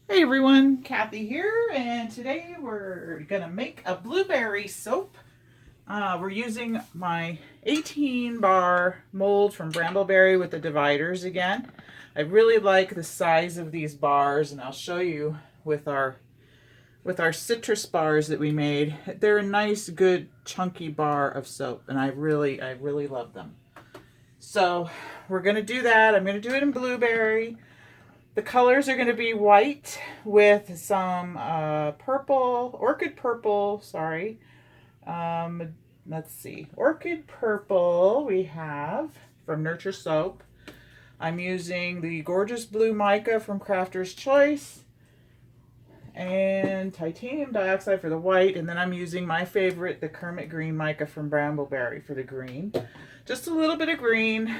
Hey everyone, Kathy here, and today we're gonna make a blueberry soap. We're using my 18 bar mold from Brambleberry with the dividers again. I really like the size of these bars, and I'll show you with our citrus bars that we made. They're a nice, good, chunky bar of soap, and I really love them. So we're gonna do that. I'm gonna do it in blueberry. The colors are going to be white with some purple, orchid purple, sorry. Let's see, orchid purple we have from Nurture Soap. I'm using the gorgeous blue mica from Crafter's Choice and titanium dioxide for the white, and then I'm using my favorite, the Kermit green mica from Brambleberry for the green. Just a little bit of green.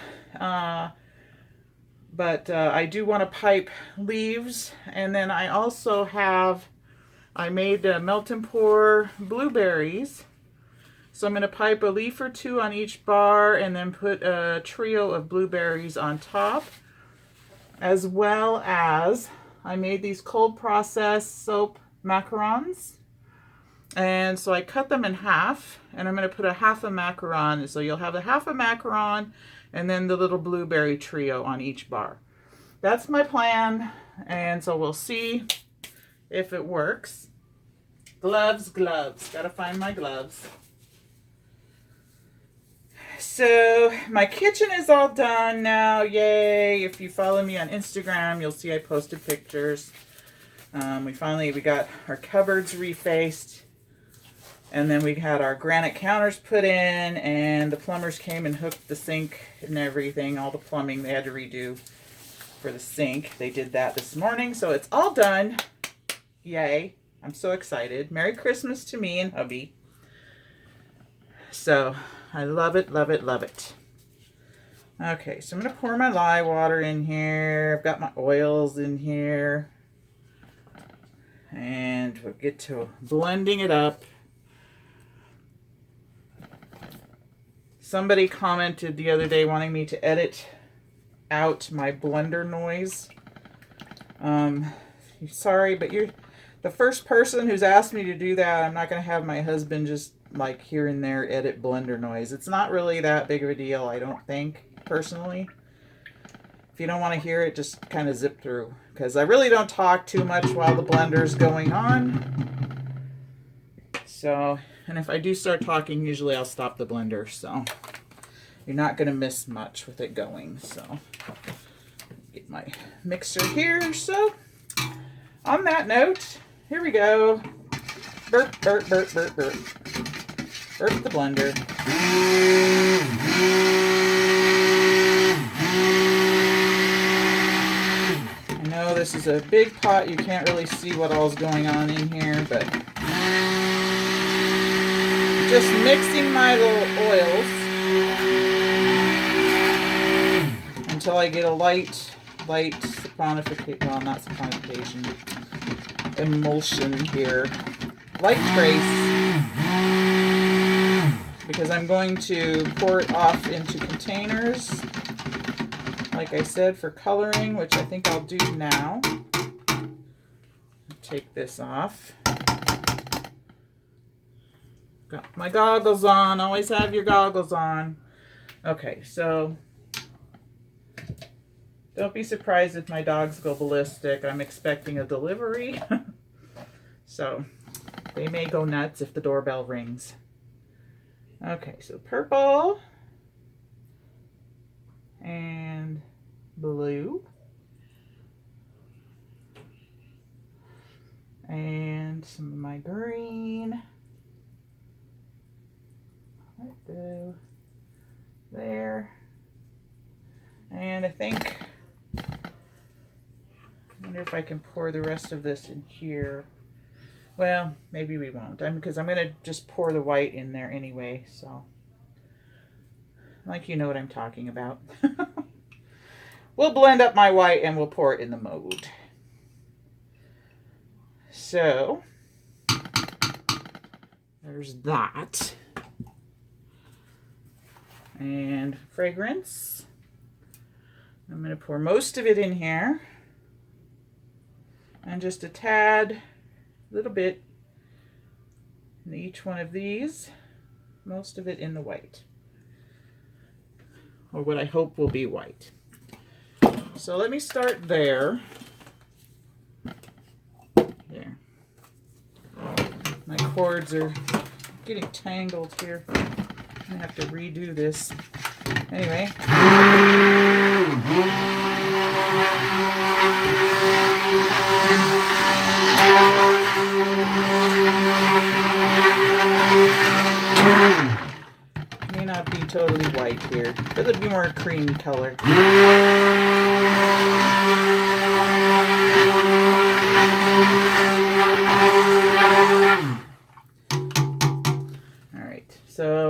But I do want to pipe leaves, and then I also I made melt and pour blueberries, so I'm going to pipe a leaf or two on each bar and then put a trio of blueberries on top, as well as I made these cold process soap macarons, and so I cut them in half, and I'm going to put a half a macaron, so you'll have a half a macaron and then the little blueberry trio on each bar. That's my plan, and so we'll see if it works. Gloves, gotta find my gloves. So my kitchen is all done now, yay. If you follow me on Instagram, you'll see I posted pictures. We got our cupboards refaced, and then we had our granite counters put in, and the plumbers came and hooked the sink and everything, all the plumbing they had to redo for the sink. They did that this morning, so it's all done. Yay. I'm so excited. Merry Christmas to me and hubby. So I love it, love it, love it. Okay, so I'm going to pour my lye water in here. I've got my oils in here. And we'll get to blending it up. Somebody commented the other day wanting me to edit out my blender noise. Sorry, but you're the first person who's asked me to do that. I'm not going to have my husband just like here and there edit blender noise. It's not really that big of a deal, I don't think, personally. If you don't want to hear it, just kind of zip through, because I really don't talk too much while the blender's going on. So, and if I do start talking, usually I'll stop the blender, so you're not going to miss much with it going. So get my mixer here. So on that note, here we go. Burp, burp, burp, burp, burp. Burp the blender. I know this is a big pot. You can't really see what all's going on in here, but just mixing my little oils until I get a light saponification, well, not saponification, emulsion here. Light trace, because I'm going to pour it off into containers, like I said, for coloring, which I think I'll do now. Take this off. Got my goggles on. Always have your goggles on. Okay, so don't be surprised if my dogs go ballistic. I'm expecting a delivery. So they may go nuts if the doorbell rings. Okay, so purple and blue and some of my green. Right there. And I wonder if I can pour the rest of this in here. Well, maybe we won't, because I'm going to just pour the white in there anyway, so like you know what I'm talking about. We'll blend up my white and we'll pour it in the mold. So there's that. And fragrance. I'm going to pour most of it in here. and just a tad, little bit in each one of these, most of it in the white, or what I hope will be white. So let me start there. There. My cords are getting tangled here. I'm gonna have to redo this. Anyway. May not be totally white here, but it'll be more cream color. Alright, so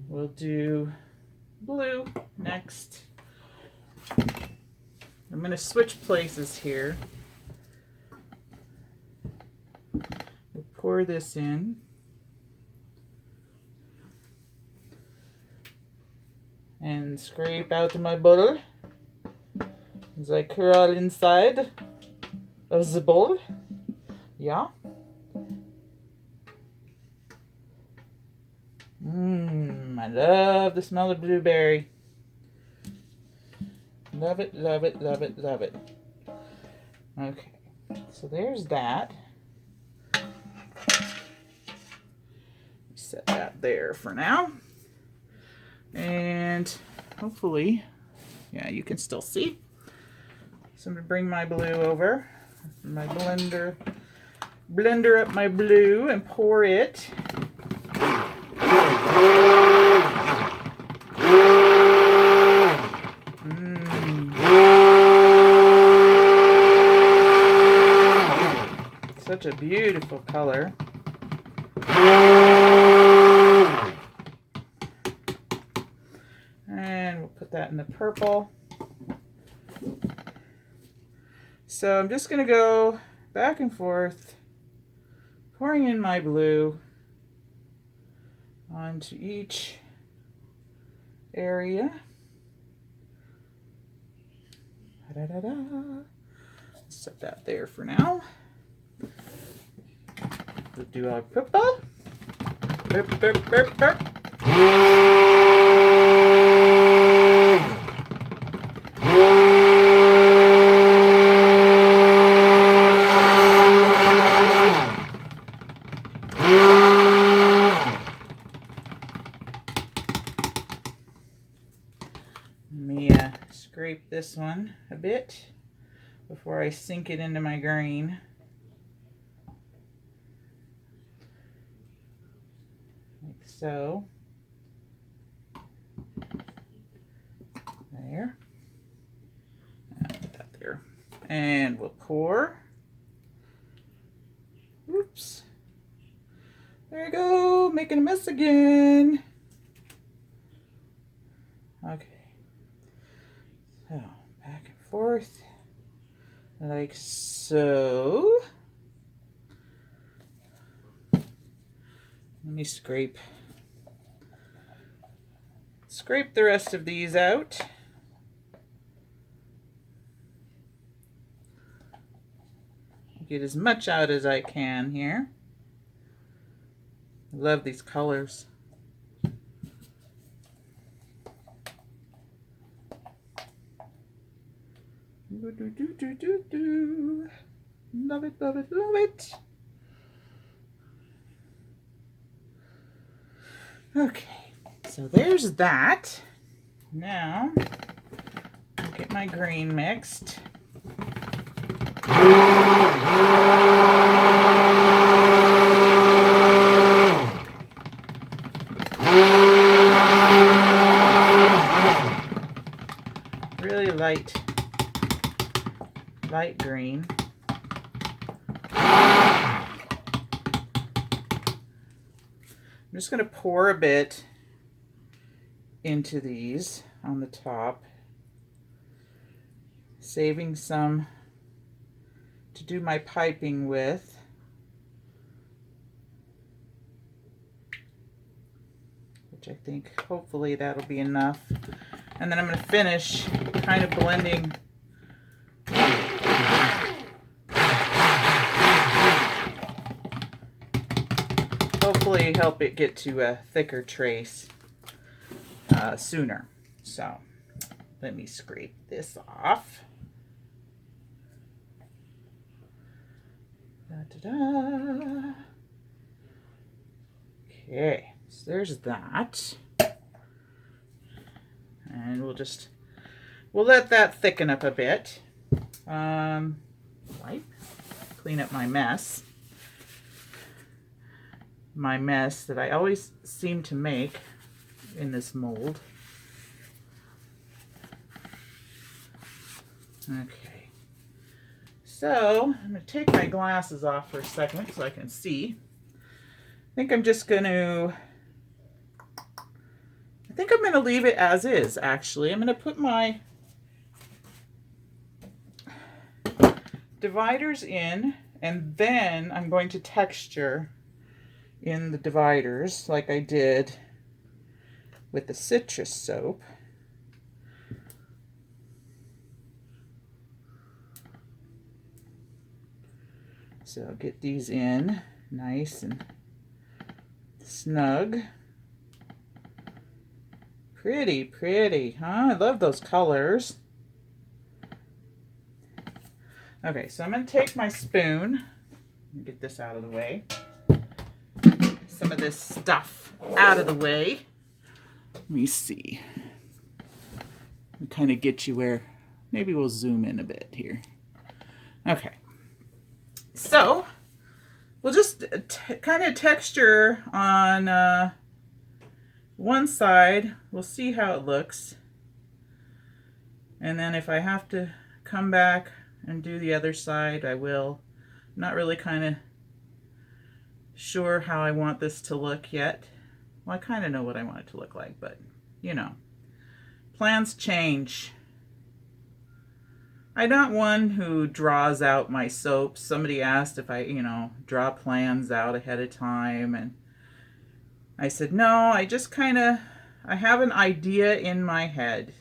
we'll do blue next. I'm going to switch places here. We'll pour this in. And scrape out my bowl as I crawl inside of the bowl. Yeah. I love the smell of blueberry. Love it, love it, love it, love it. Okay, so there's that. Set that there for now. And hopefully, yeah, you can still see. So I'm going to bring my blue over, my blender up my blue and pour it. Such a beautiful color. And we'll put that in the purple. So I'm just going to go back and forth, pouring in my blue onto each area. Da-da-da-da. Set that there for now. We'll do our purple. Burp, burp, burp, burp. Let me scrape this one a bit before I sink it into my green. Like so. There. I'll put that there. And we'll pour. Oops. There you go, making a mess again. Okay. So, back and forth, like so. Let me scrape the rest of these out. Get as much out as I can here. I love these colors. Love it, love it, love it. Okay, so there's that. Now, I'll get my green mixed. Really light green. I'm just going to pour a bit into these on the top, saving some to do my piping with. Which I think hopefully that'll be enough. And then I'm going to finish kind of blending hopefully help it get to a thicker trace sooner. So let me scrape this off. Da-da-da. Okay, so there's that. And we'll let that thicken up a bit. Wipe, clean up my mess. My mess that I always seem to make in this mold. Okay. So I'm going to take my glasses off for a second so I can see. I think I'm going to leave it as is, actually. I'm going to put my dividers in, and then I'm going to texture in the dividers like I did with the citrus soap. So I'll get these in nice and snug. Pretty, pretty, huh? I love those colors. Okay, so I'm going to take my spoon and get this out of the way. Some of this stuff out of the way. Let me see. I'll kind of get you where, maybe we'll zoom in a bit here. Okay. So, we'll just kind of texture on one side. We'll see how it looks. And then if I have to come back and do the other side, I will. I'm not really kind of sure how I want this to look yet. Well, I kind of know what I want it to look like, but you know, plans change. I'm not one who draws out my soaps. Somebody asked if I, draw plans out ahead of time, and I said, no, I just I have an idea in my head,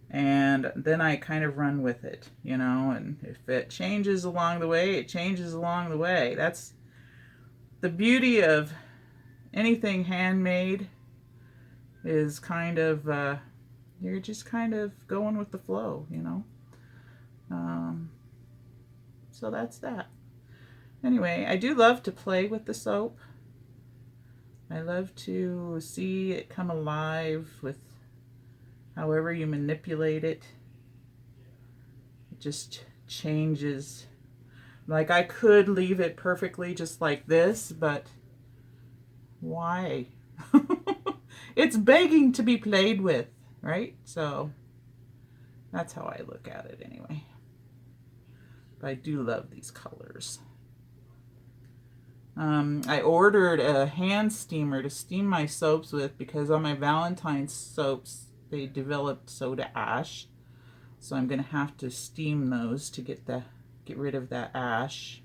and then I kind of run with it, and if it changes along the way, it changes along the way. That's the beauty of anything handmade, is kind of, you're just kind of going with the flow, So that's that. Anyway, I do love to play with the soap. I love to see it come alive with however you manipulate it. It just changes. Like, I could leave it perfectly just like this, but why? It's begging to be played with, right? So that's how I look at it anyway. But I do love these colors. I ordered a hand steamer to steam my soaps with because on my Valentine's soaps, they developed soda ash. So I'm going to have to steam those to get rid of that ash.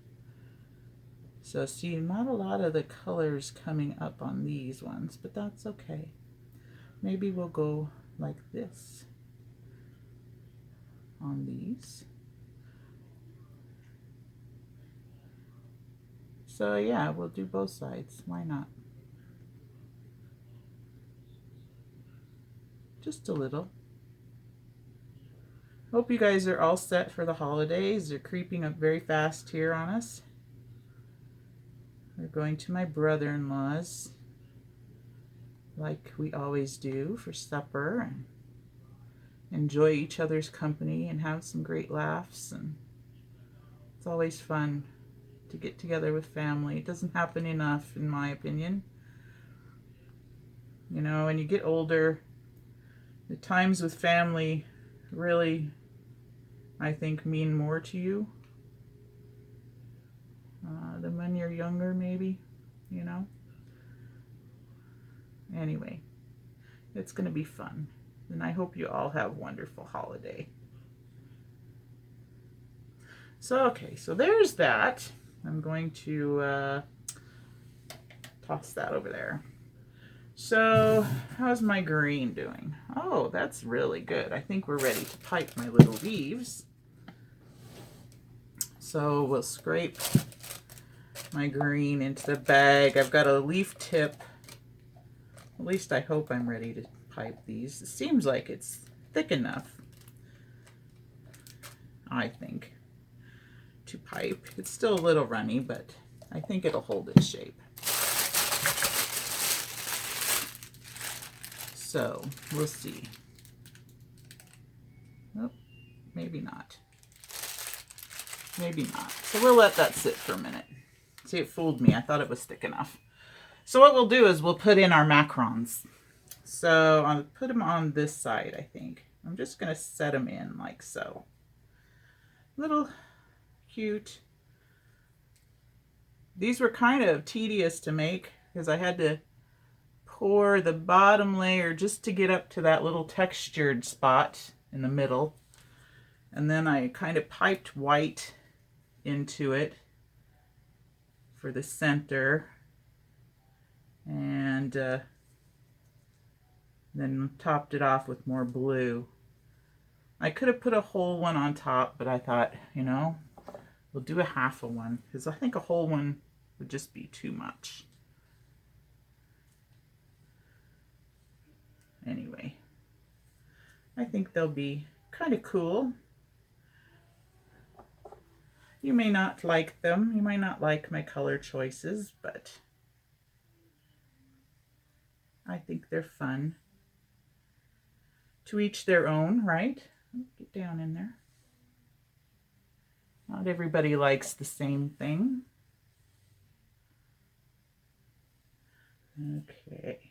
So see, not a lot of the colors coming up on these ones, but that's okay. Maybe we'll go like this on these. So yeah, we'll do both sides. Why not? Just a little. Hope you guys are all set for the holidays. They're creeping up very fast here on us. We're going to my brother-in-law's, like we always do, for supper and enjoy each other's company and have some great laughs. And it's always fun to get together with family. It doesn't happen enough, in my opinion. When you get older, the times with family really, I think, mean more to you than when you're younger, maybe, Anyway, it's going to be fun, and I hope you all have a wonderful holiday. So, okay, so there's that. I'm going to toss that over there. So, how's my green doing? Oh, that's really good. I think we're ready to pipe my little leaves. So we'll scrape my green into the bag. I've got a leaf tip. At least I hope I'm ready to pipe these. It seems like it's thick enough, I think, to pipe. It's still a little runny, but I think it'll hold its shape. So we'll see. Oh, maybe not. Maybe not. So we'll let that sit for a minute. See, it fooled me. I thought it was thick enough. So what we'll do is we'll put in our macarons. So I'll put them on this side, I think. I'm just going to set them in like so. Little cute. These were kind of tedious to make because I had to pour the bottom layer just to get up to that little textured spot in the middle. And then I kind of piped white into it for the center. And then topped it off with more blue. I could have put a whole one on top, but I thought, you know, we'll do a half a one because I think a whole one would just be too much. Anyway, I think they'll be kind of cool. You may not like them. You might not like my color choices, but I think they're fun. To each their own, right? Get down in there. Not everybody likes the same thing. Okay.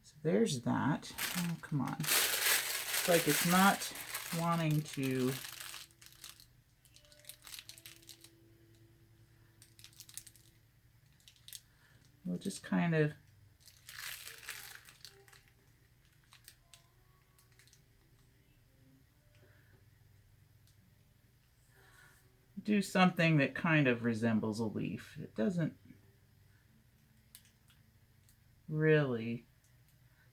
So there's that. Oh, come on. It's like it's not wanting to. We'll just kind of do something that kind of resembles a leaf. It doesn't really.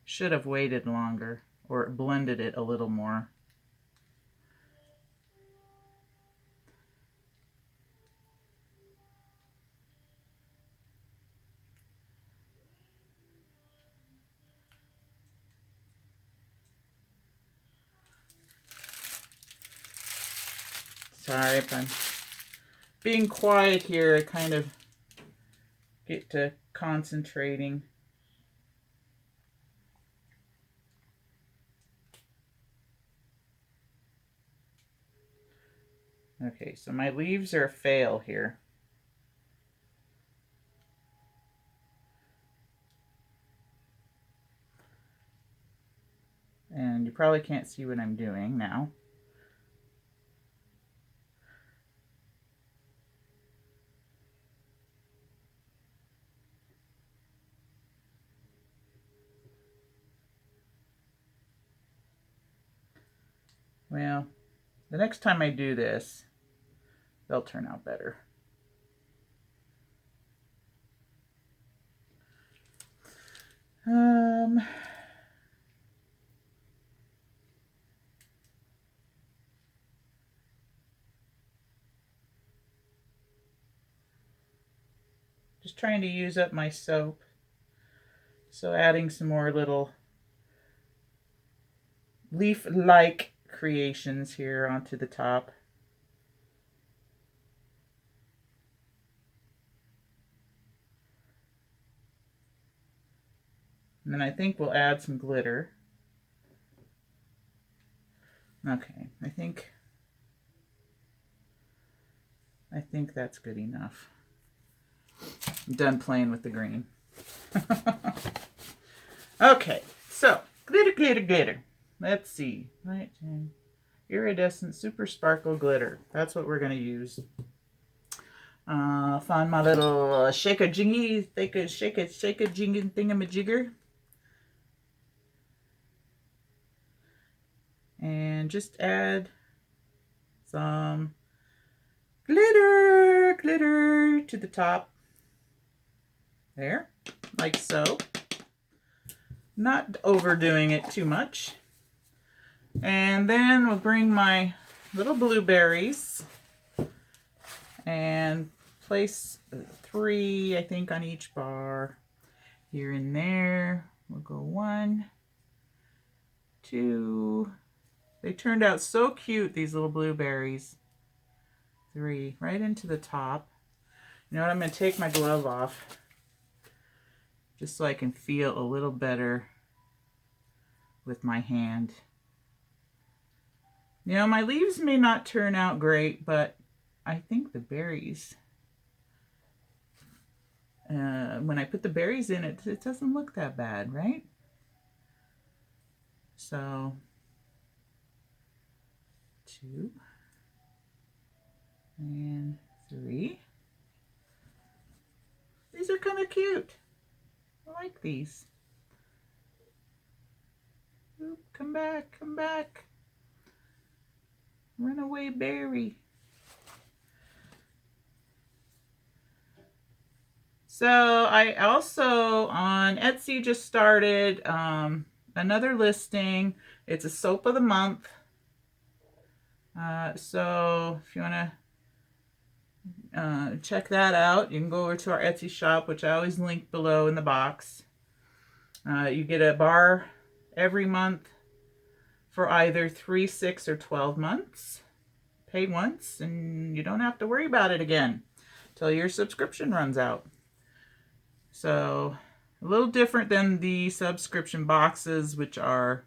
Should have waited longer or blended it a little more. Sorry if I'm being quiet here. I kind of get to concentrating. Okay, so my leaves are a fail here. And you probably can't see what I'm doing now. Well, the next time I do this, they'll turn out better. Just trying to use up my soap. So adding some more little leaf-like creations here onto the top. And then I think we'll add some glitter. Okay, I think that's good enough. I'm done playing with the green. Okay, so glitter, glitter, glitter. Let's see. Right, iridescent super sparkle glitter. That's what we're going to use. Find my little shaker jingy, shaker jingy thingamajigger. And just add some glitter to the top. There, like so. Not overdoing it too much. And then we'll bring my little blueberries and place 3, I think, on each bar. Here and there. We'll go 1, 2. They turned out so cute, these little blueberries. 3, right into the top. You know what, I'm going to take my glove off just so I can feel a little better with my hand. You know, my leaves may not turn out great, but I think the berries, when I put the berries in it, it doesn't look that bad, right? So, 2 and 3. These are kind of cute. I like these. Oop, come back, come back. Runaway berry. So I also on Etsy just started another listing. It's a soap of the month. So if you want to check that out, you can go over to our Etsy shop, which I always link below in the box. You get a bar every month for either 3, 6, or 12 months. Pay once and you don't have to worry about it again till your subscription runs out. So a little different than the subscription boxes, which are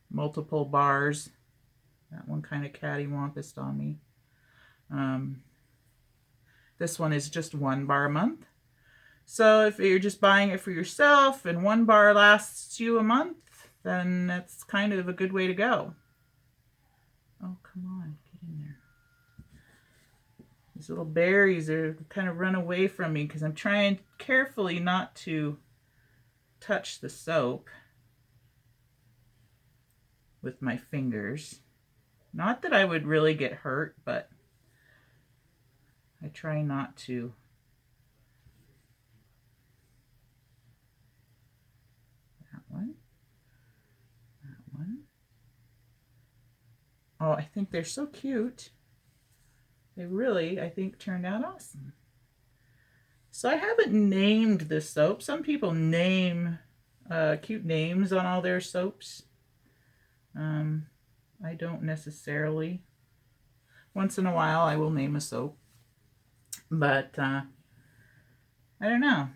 multiple bars. That one kind of cattywampus on me. This one is just 1 bar a month. So if you're just buying it for yourself and 1 bar lasts you a month, then that's kind of a good way to go. Oh, come on, get in there. These little berries are kind of run away from me because I'm trying carefully not to touch the soap with my fingers. Not that I would really get hurt, but I try not to. That one. That one. Oh, I think they're so cute. They really, I think, turned out awesome. So I haven't named this soap. Some people name cute names on all their soaps. I don't necessarily. Once in a while I will name a soap. But I don't know.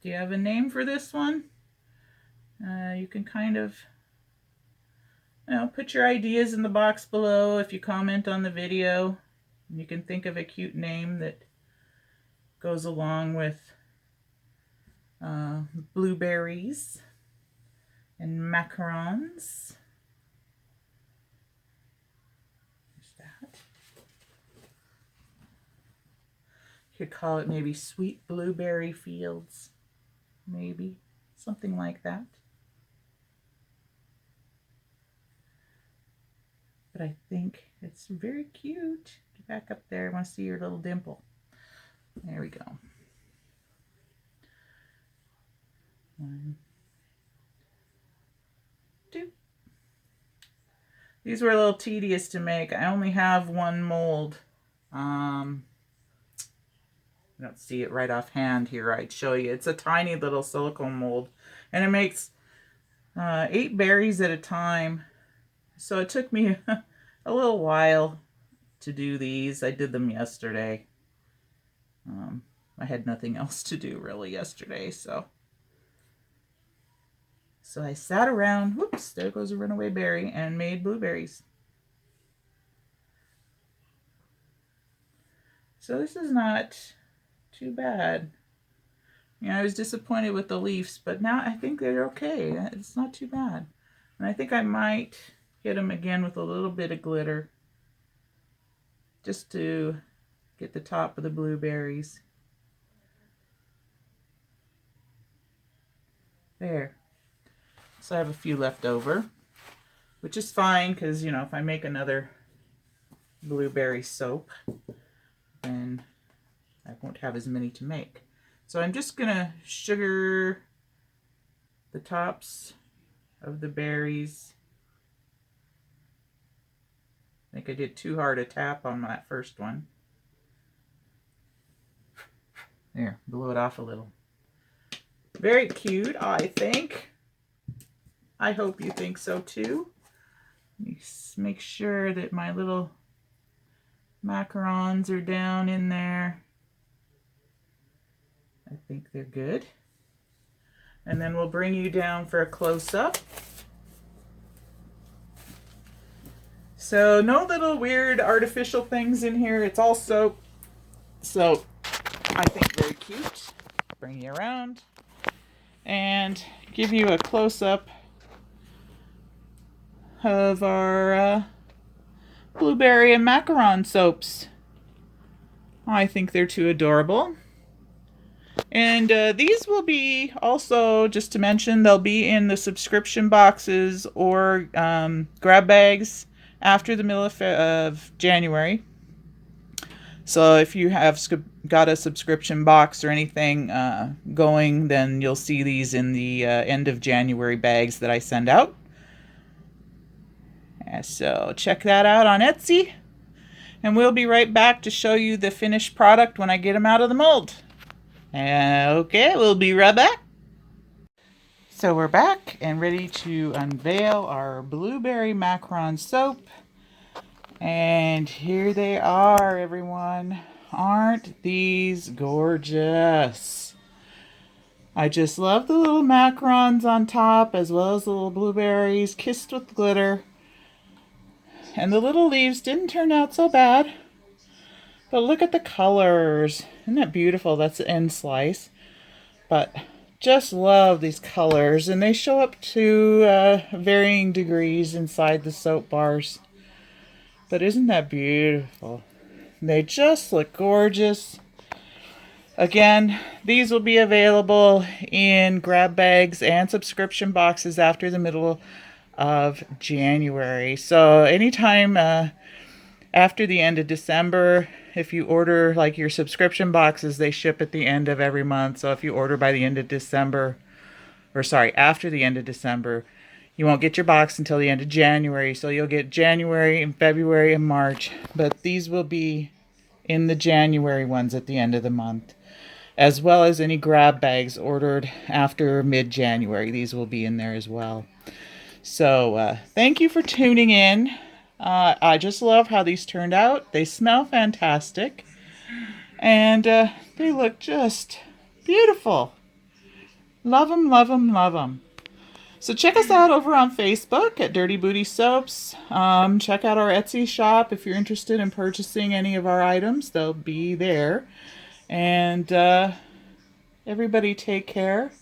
Do you have a name for this one? You can kind of, you know, put your ideas in the box below if you comment on the video. You can think of a cute name that goes along with blueberries and macarons. There's that. You could call it maybe Sweet Blueberry Fields. Maybe. Something like that. But I think it's very cute. Get back up there. I want to see your little dimple. There we go. 1, 2. These were a little tedious to make. I only have 1 mold. I don't see it right offhand here. I'd show you. It's a tiny little silicone mold. And it makes 8 berries at a time. So it took me a little while to do these. I did them yesterday. I had nothing else to do really yesterday, so I sat around, whoops, there goes a runaway berry, and made blueberries. So this is not too bad. You know, I was disappointed with the leaves, but now I think they're okay. It's not too bad. And I think I might hit them again with a little bit of glitter just to get the top of the blueberries. There. So I have a few left over, which is fine because, you know, if I make another blueberry soap, then I won't have as many to make. So I'm just going to sugar the tops of the berries. I think I did too hard a tap on that first one. There, blow it off a little. Very cute, I think. I hope you think so too. Let me make sure that my little macarons are down in there. I think they're good. And then we'll bring you down for a close-up. So no little weird artificial things in here. It's all soap. So I think very cute. Bring you around and give you a close-up of our blueberry and macaron soaps. I think they're too adorable. And these will be also, just to mention, they'll be in the subscription boxes or grab bags after the middle of January. So if you have got a subscription box or anything going, then you'll see these in the end of January bags that I send out. So check that out on Etsy. And we'll be right back to show you the finished product when I get them out of the mold. Okay, we'll be right back. So we're back and ready to unveil our blueberry macaron soap. And here they are, everyone. Aren't these gorgeous? I just love the little macarons on top as well as the little blueberries kissed with glitter. And the little leaves didn't turn out so bad. But look at the colors. Isn't that beautiful? That's the end slice. But just love these colors. And they show up to varying degrees inside the soap bars. But isn't that beautiful? They just look gorgeous. Again, these will be available in grab bags and subscription boxes after the middle of January. So anytime after the end of December, if you order like your subscription boxes, they ship at the end of every month. So if you order by the end of December, or sorry, after the end of December, you won't get your box until the end of January. So you'll get January and February and March. But these will be in the January ones at the end of the month, as well as any grab bags ordered after mid-January. These will be in there as well. So thank you for tuning in. I just love how these turned out. They smell fantastic. And they look just beautiful. Love them, love them, love them. So check us out over on Facebook at Dirty Booty Soaps. Check out our Etsy shop if you're interested in purchasing any of our items. They'll be there. And everybody take care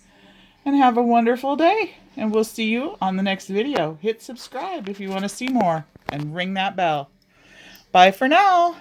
and have a wonderful day. And we'll see you on the next video. Hit subscribe if you want to see more and ring that bell. Bye for now.